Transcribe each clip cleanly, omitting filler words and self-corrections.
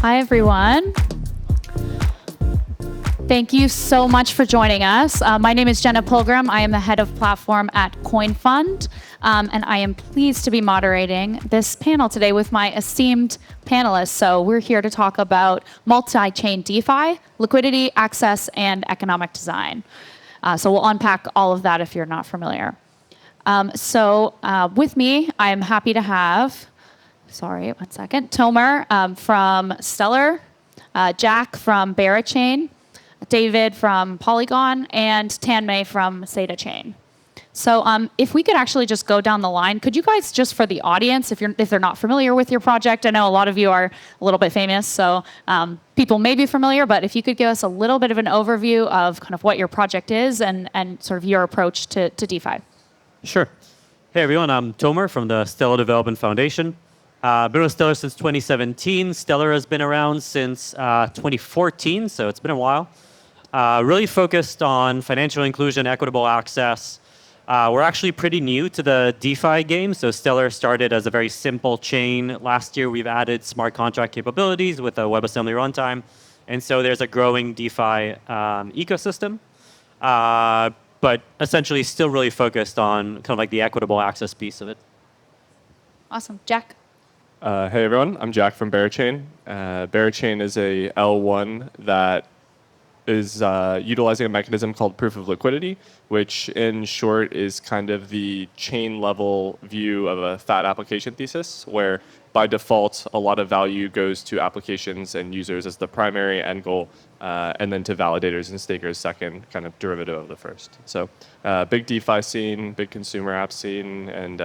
Hi, everyone. Thank you so much for joining us. My name is Jenna Pilgrim. I am the head of platform at CoinFund, and I am pleased to be moderating this panel today with my esteemed panelists. So we're here to talk about multi-chain DeFi, liquidity, access, and economic design. So we'll unpack all of that if you're not familiar. With me, I am happy to have, Tomer from Stellar, Jack from Berachain, David from Polygon, and Tanmay from Chain. So if we could actually just go down the line, could you guys, just for the audience, if they're not familiar with your project, I know a lot of you are a little bit famous, so people may be familiar, but if you could give us a little bit of an overview of kind of what your project is and sort of your approach to DeFi. Sure. Hey everyone, I'm Tomer from the Stellar Development Foundation. Been with Stellar since 2017. Stellar has been around since 2014, so it's been a while. Really focused on financial inclusion, equitable access. We're actually pretty new to the DeFi game. So Stellar started as a very simple chain. Last year, we've added smart contract capabilities with a WebAssembly runtime. And so there's a growing DeFi ecosystem, but essentially still really focused on kind of like the equitable access piece of it. Awesome. Jack? Hey everyone, I'm Jack from Berachain. Berachain is a L1 that is utilizing a mechanism called proof of liquidity, which in short is kind of the chain level view of a fat application thesis, where by default a lot of value goes to applications and users as the primary end goal, and then to validators and stakers second, kind of derivative of the first. So big DeFi scene, big consumer app scene, and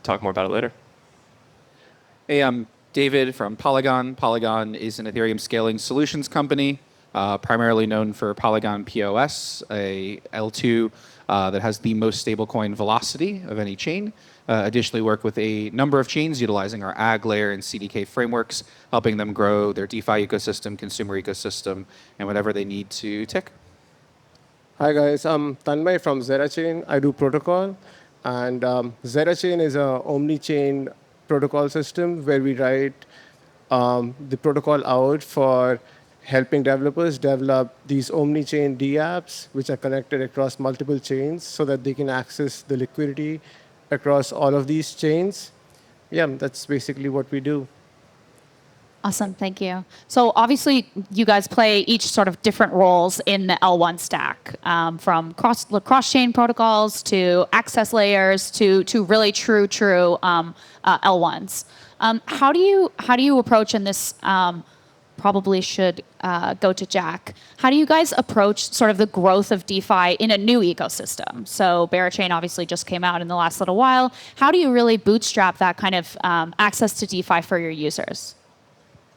talk more about it later. Hey, I'm David from Polygon. Polygon is an Ethereum scaling solutions company, primarily known for Polygon POS, a L2 that has the most stable coin velocity of any chain. Additionally, work with a number of chains utilizing our AG layer and CDK frameworks, helping them grow their DeFi ecosystem, consumer ecosystem, and whatever they need to tick. Hi guys, I'm Tanmay from Chain. I do protocol, and Chain is a omni-chain protocol system where we write the protocol out for helping developers develop these omni-chain D-apps, which are connected across multiple chains so that they can access the liquidity across all of these chains. Yeah, that's basically what we do. Awesome, thank you. So obviously, you guys play each sort of different roles in the L1 stack, from cross-chain protocols to access layers to really true L1s. How do you approach, and this probably should go to Jack, how do you guys approach sort of the growth of DeFi in a new ecosystem? So Berachain obviously just came out in the last little while. How do you really bootstrap that kind of access to DeFi for your users?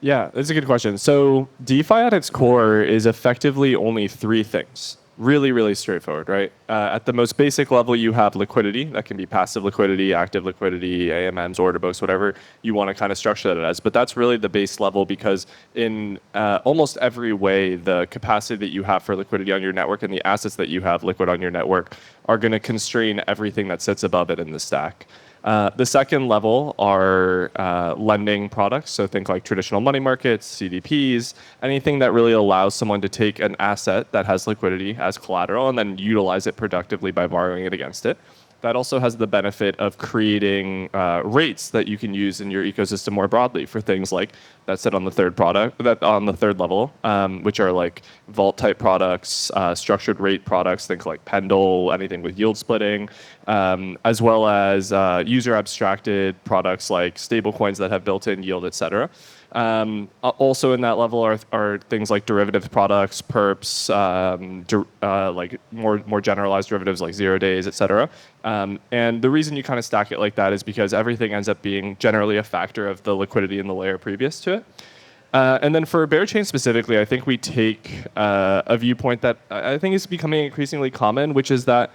Yeah, that's a good question. So DeFi at its core is effectively only three things. Really, really straightforward, right? At the most basic level, you have liquidity. That can be passive liquidity, active liquidity, AMMs, order books, whatever you want to kind of structure that as. But that's really the base level, because in almost every way, the capacity that you have for liquidity on your network and the assets that you have liquid on your network are going to constrain everything that sits above it in the stack. The second level are lending products, so think like traditional money markets, CDPs, anything that really allows someone to take an asset that has liquidity as collateral and then utilize it productively by borrowing it against it. That also has the benefit of creating rates that you can use in your ecosystem more broadly for things like that sit on the third level, which are like vault type products, structured rate products, think like Pendle, anything with yield splitting, as well as user abstracted products like stablecoins that have built-in yield, et cetera. Also in that level are things like derivative products, perps, like more generalized derivatives like 0 days, et cetera. And the reason you kind of stack it like that is because everything ends up being generally a factor of the liquidity in the layer previous to it. And then for Berachain specifically, I think we take a viewpoint that I think is becoming increasingly common, which is that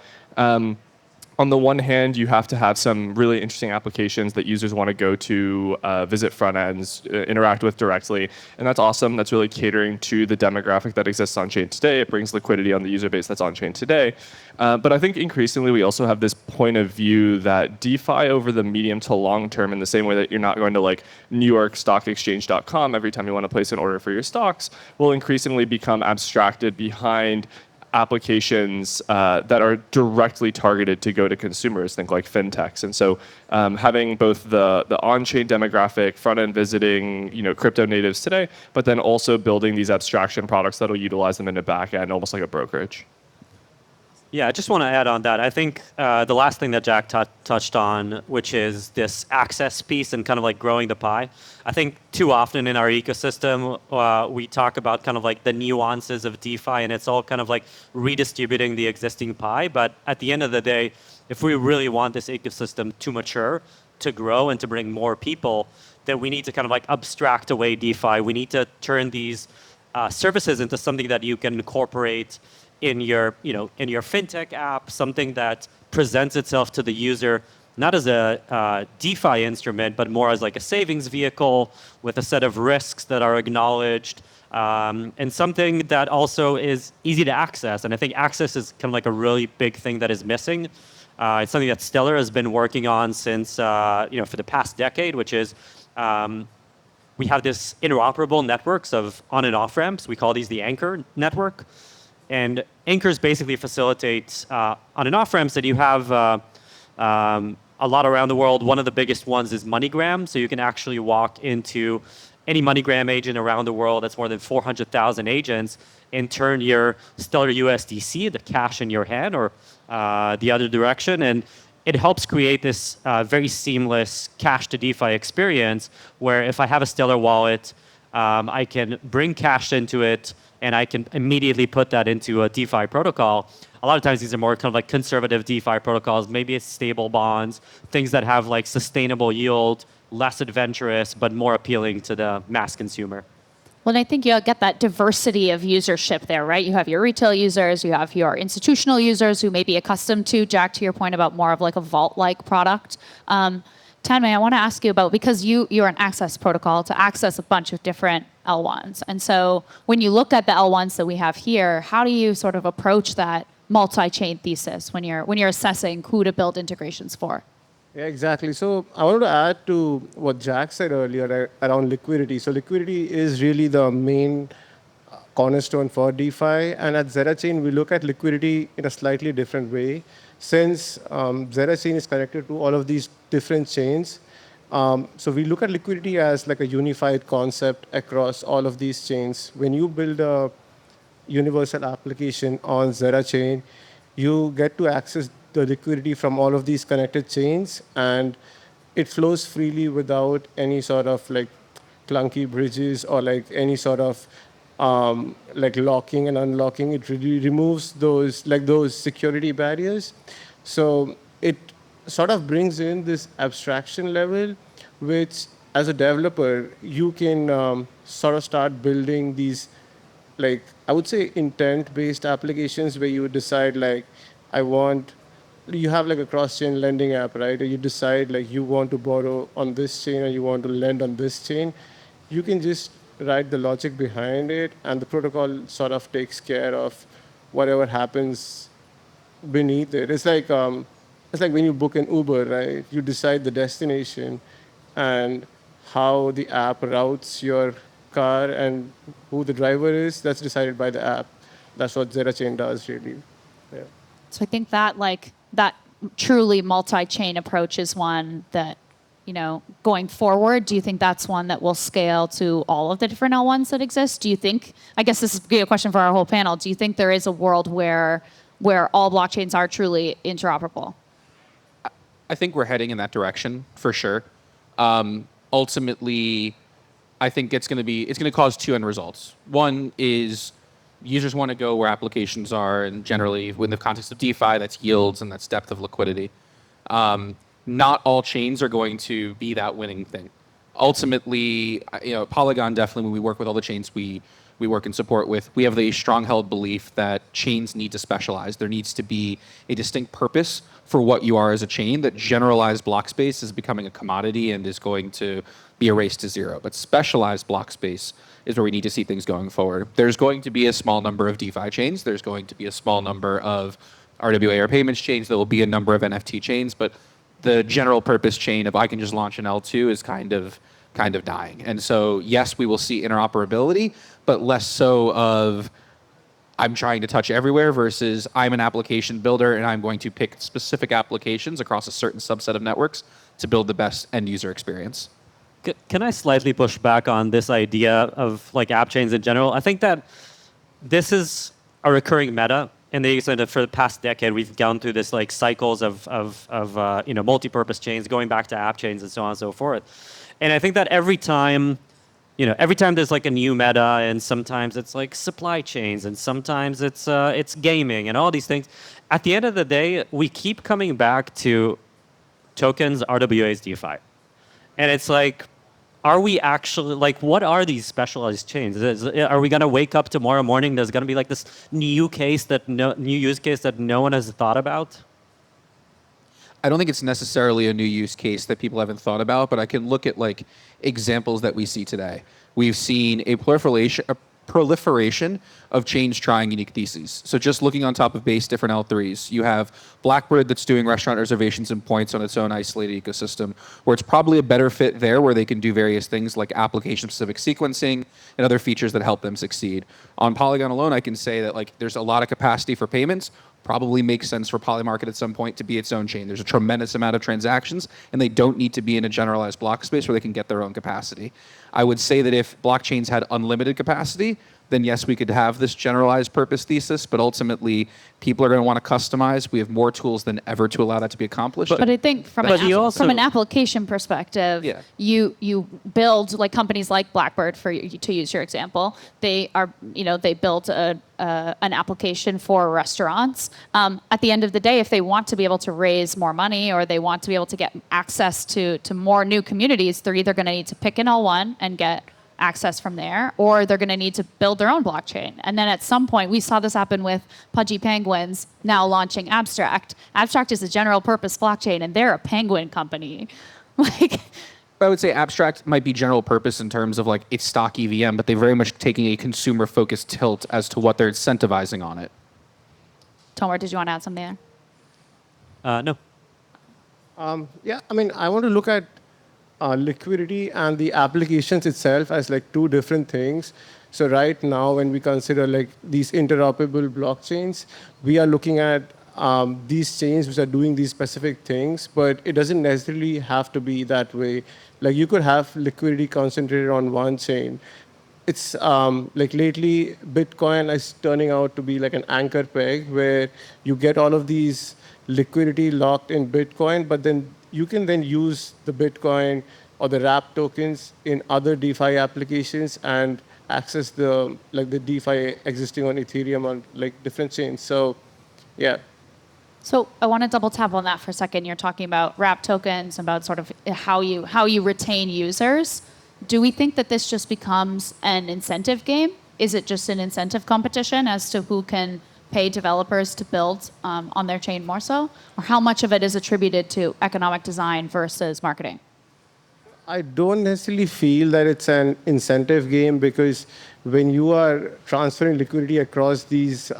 on the one hand, you have to have some really interesting applications that users want to go to, visit front ends, interact with directly. And that's awesome. That's really catering to the demographic that exists on chain today. It brings liquidity on the user base that's on chain today. But I think increasingly we also have this point of view that DeFi over the medium to long term, in the same way that you're not going to like NewYorkStockExchange.com every time you want to place an order for your stocks, will increasingly become abstracted behind applications that are directly targeted to go to consumers, think like fintechs. And so having both the on-chain demographic, front-end visiting, crypto natives today, but then also building these abstraction products that'll utilize them in the back end, almost like a brokerage. Yeah, I just want to add on that. I think the last thing that Jack touched on, which is this access piece and kind of like growing the pie. I think too often in our ecosystem, we talk about kind of like the nuances of DeFi, and it's all kind of like redistributing the existing pie. But at the end of the day, if we really want this ecosystem to mature, to grow, and to bring more people, then we need to kind of like abstract away DeFi. We need to turn these services into something that you can incorporate in your fintech app, something that presents itself to the user not as a DeFi instrument, but more as like a savings vehicle with a set of risks that are acknowledged, and something that also is easy to access. And I think access is kind of like a really big thing that is missing. It's something that Stellar has been working on since for the past decade, which is we have this interoperable networks of on and off ramps. We call these the anchor network. And anchors basically facilitate on and off ramps that you have a lot around the world. One of the biggest ones is MoneyGram. So you can actually walk into any MoneyGram agent around the world. That's more than 400,000 agents, and turn your Stellar USDC, the cash in your hand, or the other direction. And it helps create this very seamless cash to DeFi experience where if I have a Stellar wallet, I can bring cash into it, and I can immediately put that into a DeFi protocol. A lot of times these are more kind of like conservative DeFi protocols. Maybe it's stable bonds, things that have like sustainable yield, less adventurous, but more appealing to the mass consumer. Well, and I think you'll get that diversity of usership there, right? You have your retail users, you have your institutional users who may be accustomed to, Jack, to your point about more of like a vault-like product. Tanmay, I want to ask you about, because you're an access protocol to access a bunch of different L1s. And so when you look at the L1s that we have here, how do you sort of approach that multi-chain thesis when you're assessing who to build integrations for? Yeah, exactly. So I wanted to add to what Jack said earlier around liquidity. So liquidity is really the main cornerstone for DeFi. And at ZeraChain, we look at liquidity in a slightly different way. Since ZeraChain is connected to all of these different chains, so we look at liquidity as like a unified concept across all of these chains. When you build a universal application on ZeraChain, you get to access the liquidity from all of these connected chains, and it flows freely without any sort of like clunky bridges or like any sort of like locking and unlocking. It really removes those security barriers. So it sort of brings in this abstraction level, which as a developer, you can sort of start building these, like, I would say intent-based applications where you decide like, you have like a cross-chain lending app, right? Or you decide like you want to borrow on this chain or you want to lend on this chain. You can just write the logic behind it, and the protocol sort of takes care of whatever happens beneath it. It's like when you book an Uber, right? You decide the destination and how the app routes your car and who the driver is. That's decided by the app. That's what ZeraChain does, really. Yeah. So I think that that truly multi-chain approach is one that, going forward, do you think that's one that will scale to all of the different L1s that exist? Do you think, I guess this is a question for our whole panel, do you think there is a world where all blockchains are truly interoperable? I think we're heading in that direction for sure. Ultimately, I think it's going to cause two end results. One is users want to go where applications are, and generally, within the context of DeFi, that's yields and that's depth of liquidity. Not all chains are going to be that winning thing. Ultimately, Polygon definitely, when we work with all the chains, we we work in support with, we have the strong held belief that chains need to specialize. There needs to be a distinct purpose for what you are as a chain, that generalized block space is becoming a commodity and is going to be a race to zero. But specialized block space is where we need to see things going forward. There's going to be a small number of DeFi chains. There's going to be a small number of RWA or payments chains. There will be a number of NFT chains, but the general purpose chain of I can just launch an L2 is kind of dying. And so, yes, we will see interoperability, but less so of I'm trying to touch everywhere versus I'm an application builder and I'm going to pick specific applications across a certain subset of networks to build the best end user experience. Can I slightly push back on this idea of like app chains in general? I think that this is a recurring meta in the extent for the past decade. We've gone through this like cycles of multi-purpose chains, going back to app chains and so on and so forth. And I think that every time there's like a new meta, and sometimes it's like supply chains, and sometimes it's gaming and all these things. At the end of the day, we keep coming back to tokens, RWAs, DeFi, and it's like, are we actually like, what are these specialized chains? Are we gonna wake up tomorrow morning? There's gonna be like this new use case that no one has thought about. I don't think it's necessarily a new use case that people haven't thought about, but I can look at like examples that we see today. We've seen a proliferation of chains trying unique theses. So just looking on top of base different L3s, you have Blackbird that's doing restaurant reservations and points on its own isolated ecosystem, where it's probably a better fit there, where they can do various things like application-specific sequencing and other features that help them succeed. On Polygon alone, I can say that like there's a lot of capacity for payments. Probably makes sense for Polymarket at some point to be its own chain. There's a tremendous amount of transactions, and they don't need to be in a generalized block space where they can get their own capacity. I would say that if blockchains had unlimited capacity, then yes, we could have this generalized purpose thesis, but ultimately people are going to want to customize. We have more tools than ever to allow that to be accomplished. But I think from from an application perspective, Yeah. you build like companies like Blackbird, to use your example, they built an application for restaurants. At the end of the day, if they want to be able to raise more money or they want to be able to get access to more new communities, they're either going to need to pick an L1 and get access from there, or they're going to need to build their own blockchain. And then at some point, we saw this happen with Pudgy Penguins now launching Abstract. Abstract is a general purpose blockchain, and they're a penguin company. Like, I would say Abstract might be general purpose in terms of like its stock EVM, but they're very much taking a consumer focused tilt as to what they're incentivizing on it. Tomer, did you want to add something there? No. Yeah, I mean, I want to look at liquidity and the applications itself as like two different things. So right now, when we consider like these interoperable blockchains, we are looking at these chains which are doing these specific things, but it doesn't necessarily have to be that way. Like you could have liquidity concentrated on one chain. It's like lately, Bitcoin is turning out to be like an anchor peg where you get all of these liquidity locked in Bitcoin, but then you can then use the Bitcoin or the wrap tokens in other DeFi applications and access the DeFi existing on Ethereum on like different chains. So, yeah. So I want to double tap on that for a second. You're talking about wrap tokens, about sort of how you retain users. Do we think that this just becomes an incentive game? Is it just an incentive competition as to who can pay developers to build on their chain more so? Or how much of it is attributed to economic design versus marketing? I don't necessarily feel that it's an incentive game, because when you are transferring liquidity across these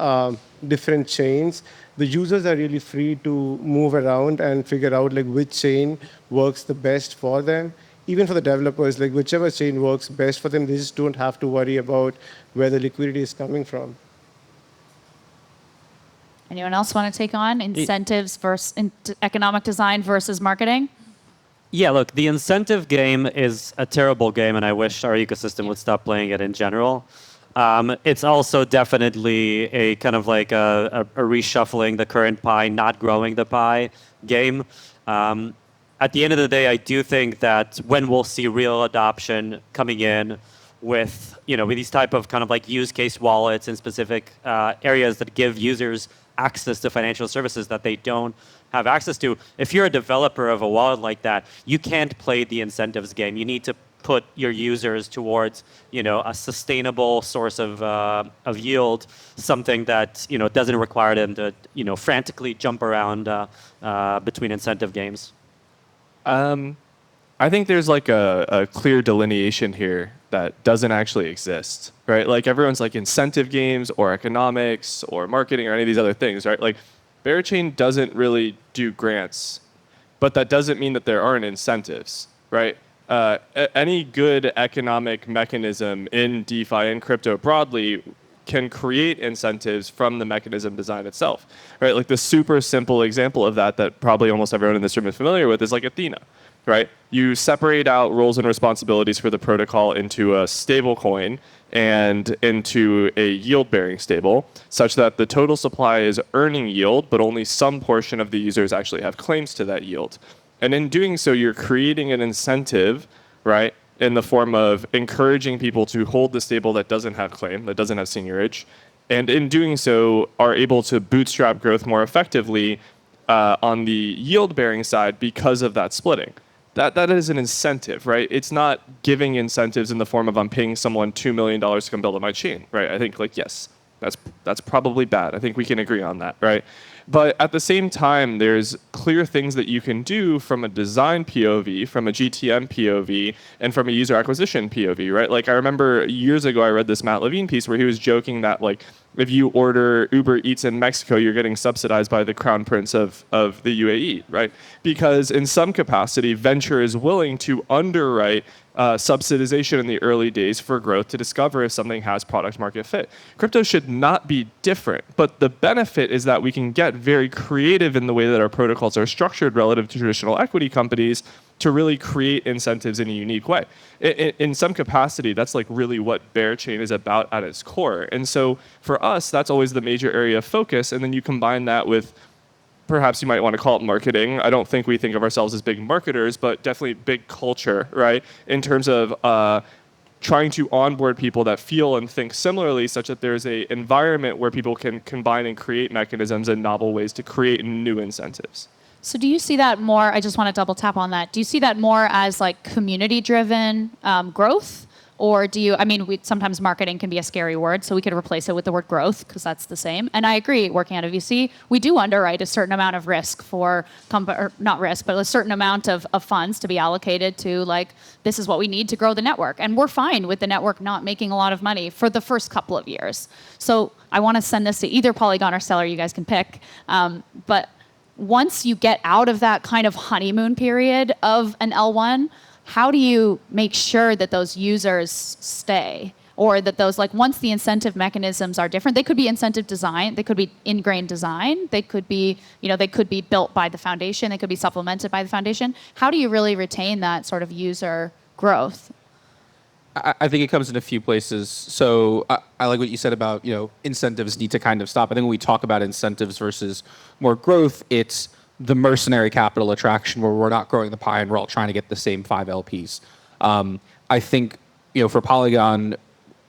different chains, the users are really free to move around and figure out like which chain works the best for them. Even for the developers, like whichever chain works best for them, they just don't have to worry about where the liquidity is coming from. Anyone else want to take on incentives versus economic design versus marketing? Yeah, look, the incentive game is a terrible game, and I wish our ecosystem would stop playing it in general. It's also definitely a kind of like a reshuffling the current pie, not growing the pie game. At the end of the day, I do think that when we'll see real adoption coming in with these type of kind of like use case wallets in specific areas that give users access to financial services that they don't have access to. If you're a developer of a wallet like that, you can't play the incentives game. You need to put your users towards, a sustainable source of yield, something that, doesn't require them to, frantically jump around between incentive games? I think there's like a clear delineation here that doesn't actually exist, right? Like everyone's like incentive games or economics or marketing or any of these other things, right? Like Berachain doesn't really do grants, but that doesn't mean that there aren't incentives, right? Any good economic mechanism in DeFi and crypto broadly can create incentives from the mechanism design itself, right? Like the super simple example of that probably almost everyone in this room is familiar with is like Athena, right? You separate out roles and responsibilities for the protocol into a stable coin and into a yield-bearing stable, such that the total supply is earning yield, but only some portion of the users actually have claims to that yield. And in doing so, you're creating an incentive, right, in the form of encouraging people to hold the stable that doesn't have claim, that doesn't have seigniorage, and in doing so, are able to bootstrap growth more effectively on the yield-bearing side because of that splitting. That is an incentive, right? It's not giving incentives in the form of I'm paying someone $2 million to come build on my chain, right? I think yes, that's probably bad. I think we can agree on that, right? But at the same time, there's clear things that you can do from a design POV, from a GTM POV, and from a user acquisition POV, right? Like I remember years ago, I read this Matt Levine piece where he was joking that like if you order Uber Eats in Mexico, you're getting subsidized by the crown prince of the UAE, right? Because in some capacity, venture is willing to underwrite subsidization in the early days for growth to discover if something has product market fit. Crypto should not be different, but the benefit is that we can get very creative in the way that our protocols are structured relative to traditional equity companies to really create incentives in a unique way. In some capacity, that's like really what Berachain is about at its core. And so for us, that's always the major area of focus. And then you combine that with perhaps you might want to call it marketing. I don't think we think of ourselves as big marketers, but definitely big culture, right? In terms of trying to onboard people that feel and think similarly such that there's an environment where people can combine and create mechanisms in novel ways to create new incentives. So do you see that more, I just want to double tap on that. Do you see that more as like community driven growth? Or do you, sometimes marketing can be a scary word, so we could replace it with the word growth because that's the same. And I agree, working at a VC, we do underwrite a certain amount of risk for, or not risk, but a certain amount of funds to be allocated to like, this is what we need to grow the network. And we're fine with the network not making a lot of money for the first couple of years. So I want to send this to either Polygon or Stellar, you guys can pick. But once you get out of that kind of honeymoon period of an L1, how do you make sure that those users stay? Or that those, like once the incentive mechanisms are different, they could be incentive design, they could be ingrained design, they could be, they could be built by the foundation, they could be supplemented by the foundation. How do you really retain that sort of user growth? I think it comes in a few places. So I like what you said about, incentives need to kind of stop. I think when we talk about incentives versus more growth, it's the mercenary capital attraction where we're not growing the pie and we're all trying to get the same 5 LPs. I think, for Polygon,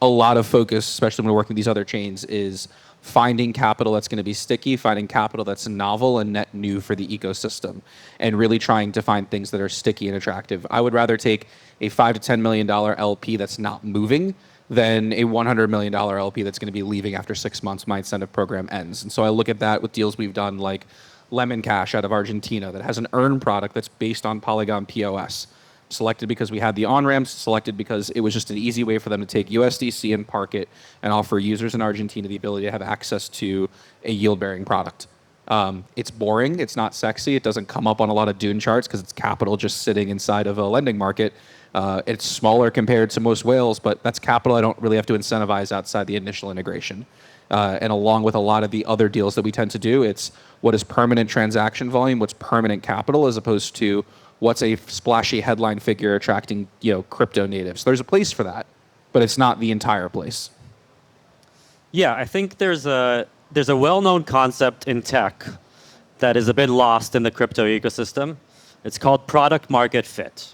a lot of focus, especially when we're working with these other chains, is finding capital that's going to be sticky, finding capital that's novel and net new for the ecosystem, and really trying to find things that are sticky and attractive. I would rather take a $5 to $10 million LP that's not moving than a $100 million LP that's going to be leaving after 6 months my incentive program ends. And so I look at that with deals we've done like Lemon Cash out of Argentina that has an earn product that's based on Polygon POS. Selected because we had the on-ramps, selected because it was just an easy way for them to take USDC and park it and offer users in Argentina the ability to have access to a yield-bearing product. It's boring, it's not sexy, it doesn't come up on a lot of Dune charts because it's capital just sitting inside of a lending market. It's smaller compared to most whales, but that's capital I don't really have to incentivize outside the initial integration. And along with a lot of the other deals that we tend to do, it's what is permanent transaction volume, what's permanent capital, as opposed to what's a splashy headline figure attracting, crypto natives. There's a place for that, but it's not the entire place. Yeah, I think there's a well-known concept in tech that is a bit lost in the crypto ecosystem. It's called product market fit.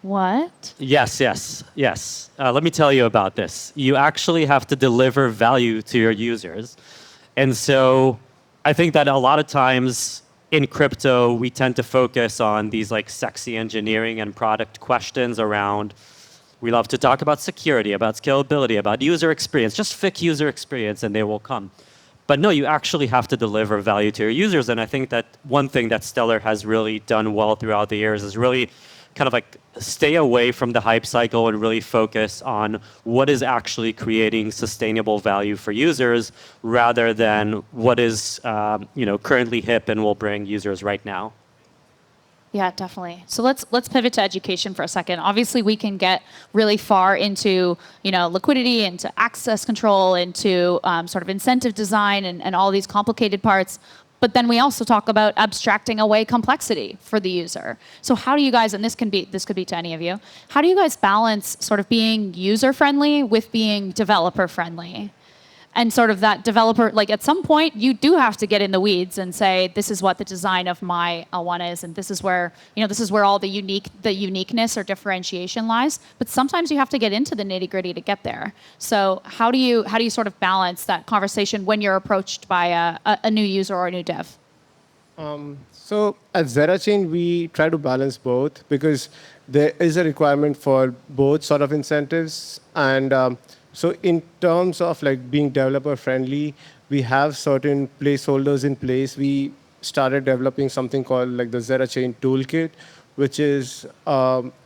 What? Yes. Let me tell you about this. You actually have to deliver value to your users. And so I think that a lot of times in crypto, we tend to focus on these like sexy engineering and product questions around, We love to talk about security, about scalability, about user experience. Just fix user experience and they will come. But no, you actually have to deliver value to your users. And I think that one thing that Stellar has really done well throughout the years is really kind of like stay away from the hype cycle and really focus on what is actually creating sustainable value for users rather than what is currently hip and will bring users right now. Yeah, definitely. So let's pivot to education for a second. Obviously, we can get really far into liquidity, into access control, into sort of incentive design, and all these complicated parts. But then we also talk about abstracting away complexity for the user. So how do you guys, and this could be to any of you, how do you guys balance sort of being user friendly with being developer friendly? And sort of that developer, like at some point, you do have to get in the weeds and say, this is what the design of my L1 is, and this is where all the uniqueness or differentiation lies. But sometimes you have to get into the nitty gritty to get there. So how do you sort of balance that conversation when you're approached by a new user or a new dev? So at ZeraChain, we try to balance both because there is a requirement for both sort of incentives. And so in terms of like being developer friendly, we have certain placeholders in place. We started developing something called like the ZeraChain toolkit, which is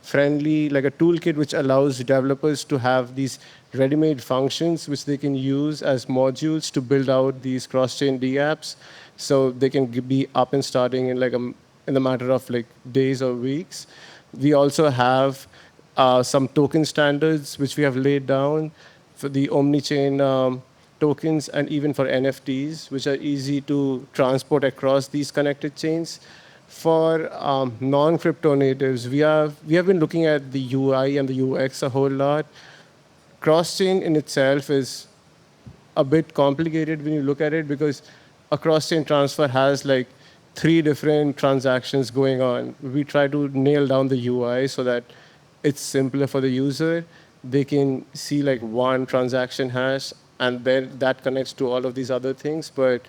friendly, like a toolkit which allows developers to have these ready-made functions which they can use as modules to build out these cross-chain dApps. So they can be up and starting in like in the matter of like days or weeks. We also have some token standards which we have laid down for the omni-chain tokens and even for NFTs, which are easy to transport across these connected chains. For non-crypto natives, we have been looking at the UI and the UX a whole lot. Cross-chain in itself is a bit complicated when you look at it because a cross-chain transfer has like 3 different transactions going on. We try to nail down the UI so that it's simpler for the user. They can see like one transaction hash, and then that connects to all of these other things. But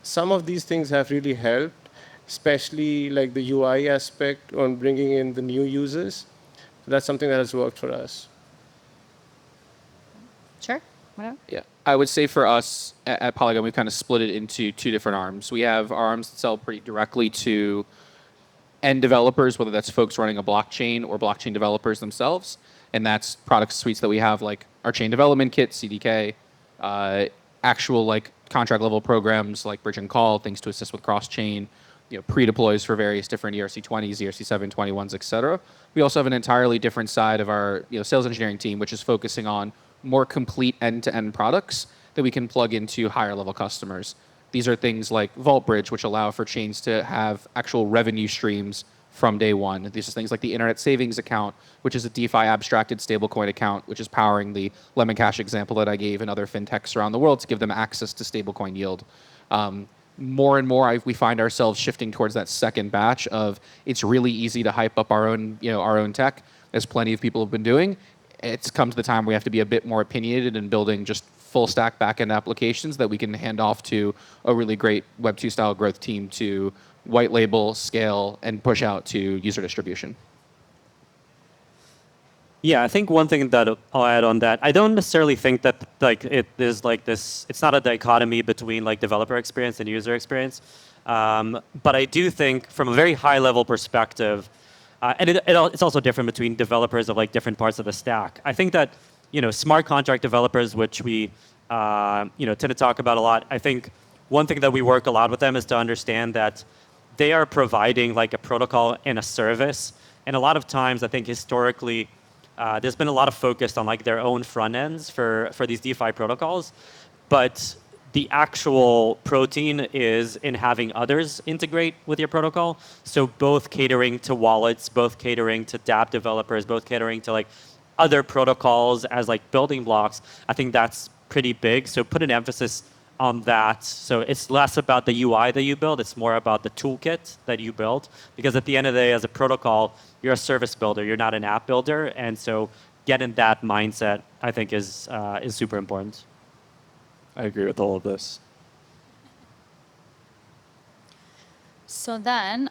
some of these things have really helped, especially like the UI aspect on bringing in the new users. So that's something that has worked for us. Sure. Whatever. Yeah, I would say for us at Polygon, we've kind of split it into 2 different arms. We have our arms that sell pretty directly to end developers, whether that's folks running a blockchain or blockchain developers themselves. And that's product suites that we have, like our chain development kit, CDK, actual like contract level programs like bridge and call, things to assist with cross-chain, pre-deploys for various different ERC20s, ERC721s, et cetera. We also have an entirely different side of our sales engineering team, which is focusing on more complete end-to-end products that we can plug into higher level customers. These are things like Vault Bridge, which allow for chains to have actual revenue streams from day one. These are things like the Internet Savings Account, which is a DeFi abstracted stablecoin account, which is powering the Lemon Cash example that I gave and other fintechs around the world to give them access to stablecoin yield. More and more, we find ourselves shifting towards that second batch of it's really easy to hype up our own tech, as plenty of people have been doing. It's come to the time we have to be a bit more opinionated in building just full stack backend applications that we can hand off to a really great Web2 style growth team to white label, scale, and push out to user distribution. Yeah, I think one thing that I'll add on that, I don't necessarily think that like it is like this. It's not a dichotomy between like developer experience and user experience, but I do think from a very high level perspective, and it's also different between developers of like different parts of the stack. I think that smart contract developers, which we tend to talk about a lot. I think one thing that we work a lot with them is to understand that they are providing like a protocol and a service, and a lot of times I think historically. There's been a lot of focus on like their own front ends for these DeFi protocols, but the actual protein is in having others integrate with your protocol. So both catering to wallets, both catering to dApp developers, both catering to like other protocols as like building blocks. I think that's pretty big. So put an emphasis on that. So it's less about the UI that you build. It's more about the toolkit that you build. Because at the end of the day, as a protocol, you're a service builder. You're not an app builder. And so getting that mindset, I think, is super important. I agree with all of this. So then,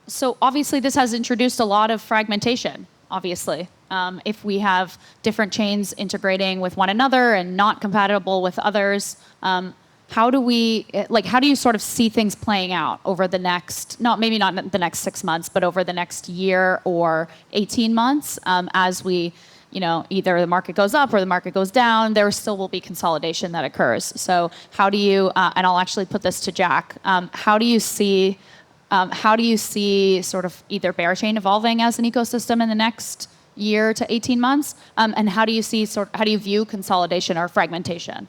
so obviously this has introduced a lot of fragmentation, obviously. if we have different chains integrating with one another and not compatible with others. How do you sort of see things playing out over the next, maybe not the next 6 months, but over the next year or 18 months as we, either the market goes up or the market goes down, there still will be consolidation that occurs. So how do you, and I'll actually put this to Jack, how do you see sort of either Bearchain evolving as an ecosystem in the next year to 18 months? And how do you view consolidation or fragmentation?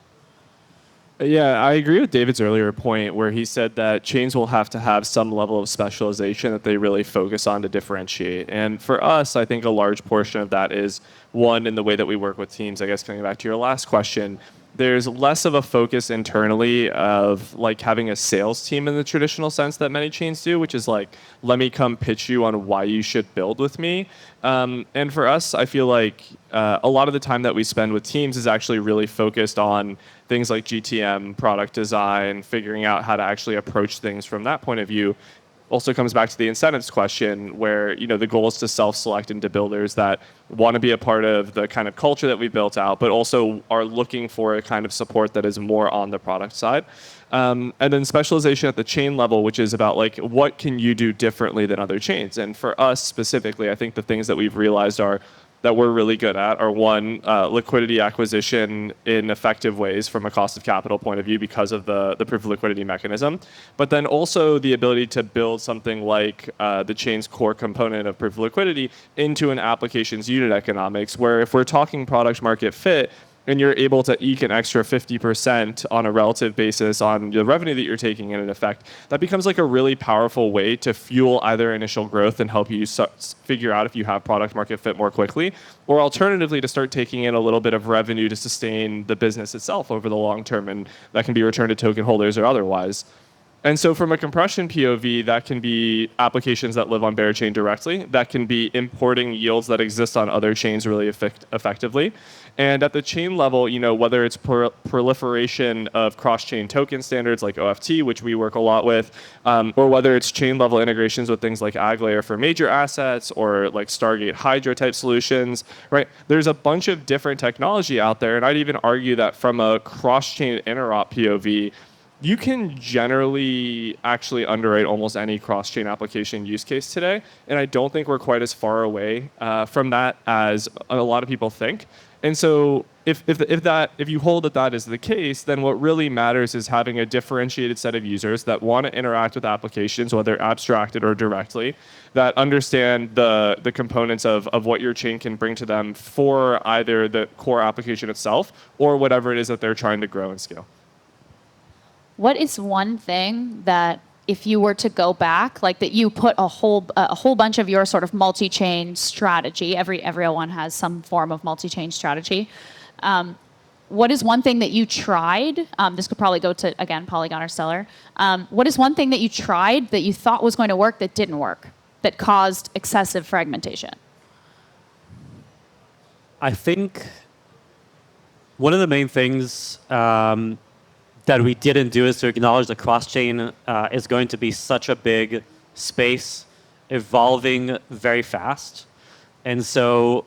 Yeah, I agree with David's earlier point where he said that chains will have to have some level of specialization that they really focus on to differentiate. And for us, I think a large portion of that is one, in the way that we work with teams. I guess coming back to your last question, there's less of a focus internally of like having a sales team in the traditional sense that many chains do, which is like, let me come pitch you on why you should build with me. And for us, I feel like a lot of the time that we spend with teams is actually really focused on things like GTM, product design, figuring out how to actually approach things from that point of view. Also comes back to the incentives question where, the goal is to self-select into builders that want to be a part of the kind of culture that we built out, but also are looking for a kind of support that is more on the product side. And then specialization at the chain level, which is about like, what can you do differently than other chains? And for us specifically, I think the things that we've realized that we're really good at are one, liquidity acquisition in effective ways from a cost of capital point of view because of the proof of liquidity mechanism. But then also the ability to build something like the chain's core component of proof of liquidity into an application's unit economics, where if we're talking product market fit, and you're able to eke an extra 50% on a relative basis on the revenue that you're taking in effect, that becomes like a really powerful way to fuel either initial growth and help you figure out if you have product market fit more quickly, or alternatively to start taking in a little bit of revenue to sustain the business itself over the long term, and that can be returned to token holders or otherwise. And so from a compression POV, that can be applications that live on Bearchain directly. That can be importing yields that exist on other chains really effectively. And at the chain level, whether it's proliferation of cross-chain token standards like OFT, which we work a lot with, or whether it's chain-level integrations with things like AgLayer for major assets or like Stargate Hydra type solutions, right? There's a bunch of different technology out there. And I'd even argue that from a cross-chain interop POV, you can generally actually underwrite almost any cross-chain application use case today, and I don't think we're quite as far away from that as a lot of people think. And so if you hold that is the case, then what really matters is having a differentiated set of users that want to interact with applications, whether abstracted or directly, that understand the components of what your chain can bring to them for either the core application itself or whatever it is that they're trying to grow and scale. What is one thing that if you were to go back, like that you put a whole bunch of your sort of multi-chain strategy, everyone has some form of multi-chain strategy. What is one thing that you tried? This could probably go to, again, Polygon or Stellar. What is one thing that you tried that you thought was going to work that didn't work, that caused excessive fragmentation? I think one of the main things that we didn't do is to acknowledge that cross-chain is going to be such a big space, evolving very fast. And so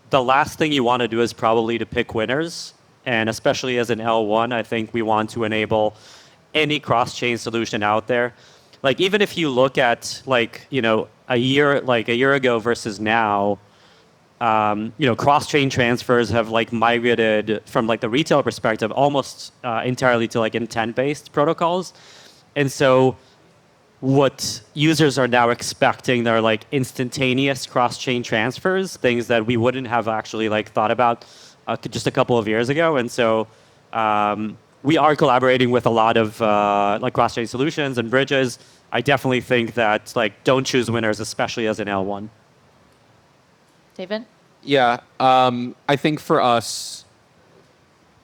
the last thing you want to do is probably to pick winners. And especially as an L1, I think we want to enable any cross-chain solution out there. Like even if you look at a year ago versus now, cross-chain transfers have migrated from the retail perspective almost entirely to intent-based protocols. And so what users are now expecting are instantaneous cross-chain transfers, things that we wouldn't have actually thought about just a couple of years ago. And so we are collaborating with a lot of cross-chain solutions and bridges. I definitely think that don't choose winners, especially as an L1. David? Yeah, I think for us,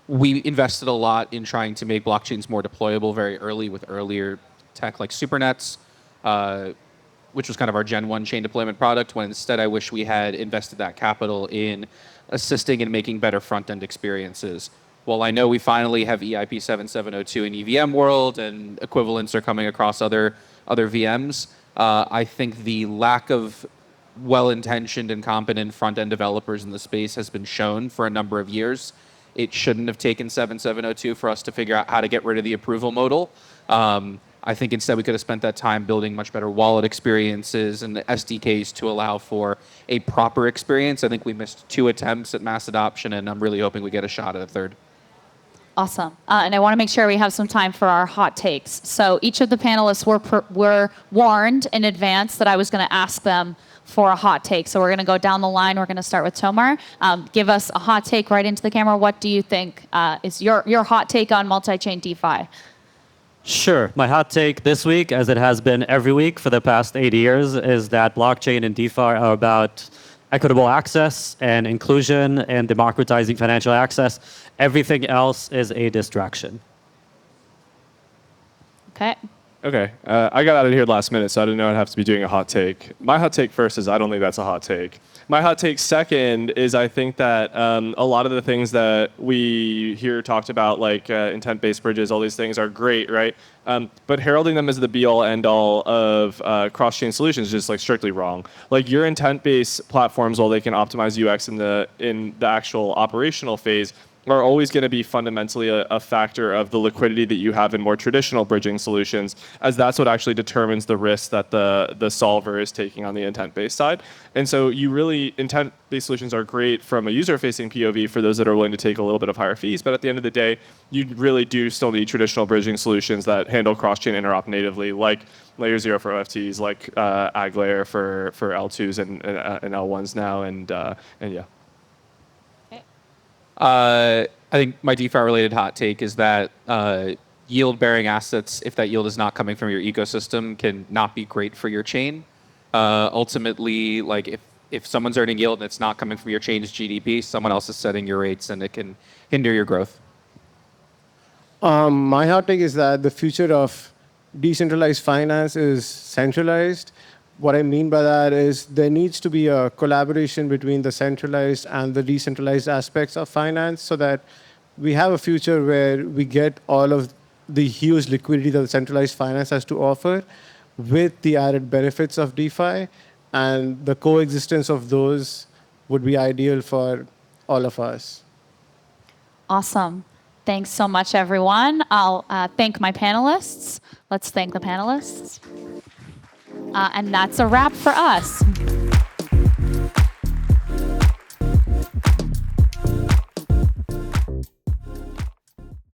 we invested a lot in trying to make blockchains more deployable very early with earlier tech like Supernets, which was kind of our Gen 1 chain deployment product, when instead I wish we had invested that capital in assisting in making better front-end experiences. Well, I know we finally have EIP 7702 in EVM world, and equivalents are coming across other VMs. I think the lack of well-intentioned and competent front-end developers in the space has been shown for a number of years. It shouldn't have taken 7702 for us to figure out how to get rid of the approval modal. I think instead we could have spent that time building much better wallet experiences and the SDKs to allow for a proper experience. I think we missed 2 attempts at mass adoption, and I'm really hoping we get a shot at a third. Awesome. And I want to make sure we have some time for our hot takes. So each of the panelists were warned in advance that I was going to ask them for a hot take. So we're going to go down the line. We're going to start with Tomar. Give us a hot take right into the camera. What do you think is your hot take on multi-chain DeFi? Sure. My hot take this week, as it has been every week for the past 8 years, is that blockchain and DeFi are about equitable access and inclusion and democratizing financial access. Everything else is a distraction. Okay. Okay, I got out of here last minute, so I didn't know I'd have to be doing a hot take. My hot take first is I don't think that's a hot take. My hot take second is I think that a lot of the things that we hear talked about, like intent-based bridges, all these things are great, right? But heralding them as the be-all, end-all of cross-chain solutions is just like strictly wrong. Like your intent-based platforms, while they can optimize UX in the actual operational phase, are always going to be fundamentally a factor of the liquidity that you have in more traditional bridging solutions, as that's what actually determines the risk that the solver is taking on the intent-based side. And so intent-based solutions are great from a user-facing POV for those that are willing to take a little bit of higher fees, but at the end of the day, you really do still need traditional bridging solutions that handle cross-chain interop natively, like Layer 0 for OFTs, like Ag Layer for L2s and L1s now, and yeah. I think my DeFi-related hot take is that yield-bearing assets, if that yield is not coming from your ecosystem, can not be great for your chain. Ultimately, like if someone's earning yield and it's not coming from your chain's GDP, someone else is setting your rates, and it can hinder your growth. My hot take is that the future of decentralized finance is centralized. What I mean by that is there needs to be a collaboration between the centralized and the decentralized aspects of finance so that we have a future where we get all of the huge liquidity that the centralized finance has to offer with the added benefits of DeFi, and the coexistence of those would be ideal for all of us. Awesome. Thanks so much, everyone. I'll thank my panelists. Let's thank the panelists. And that's a wrap for us.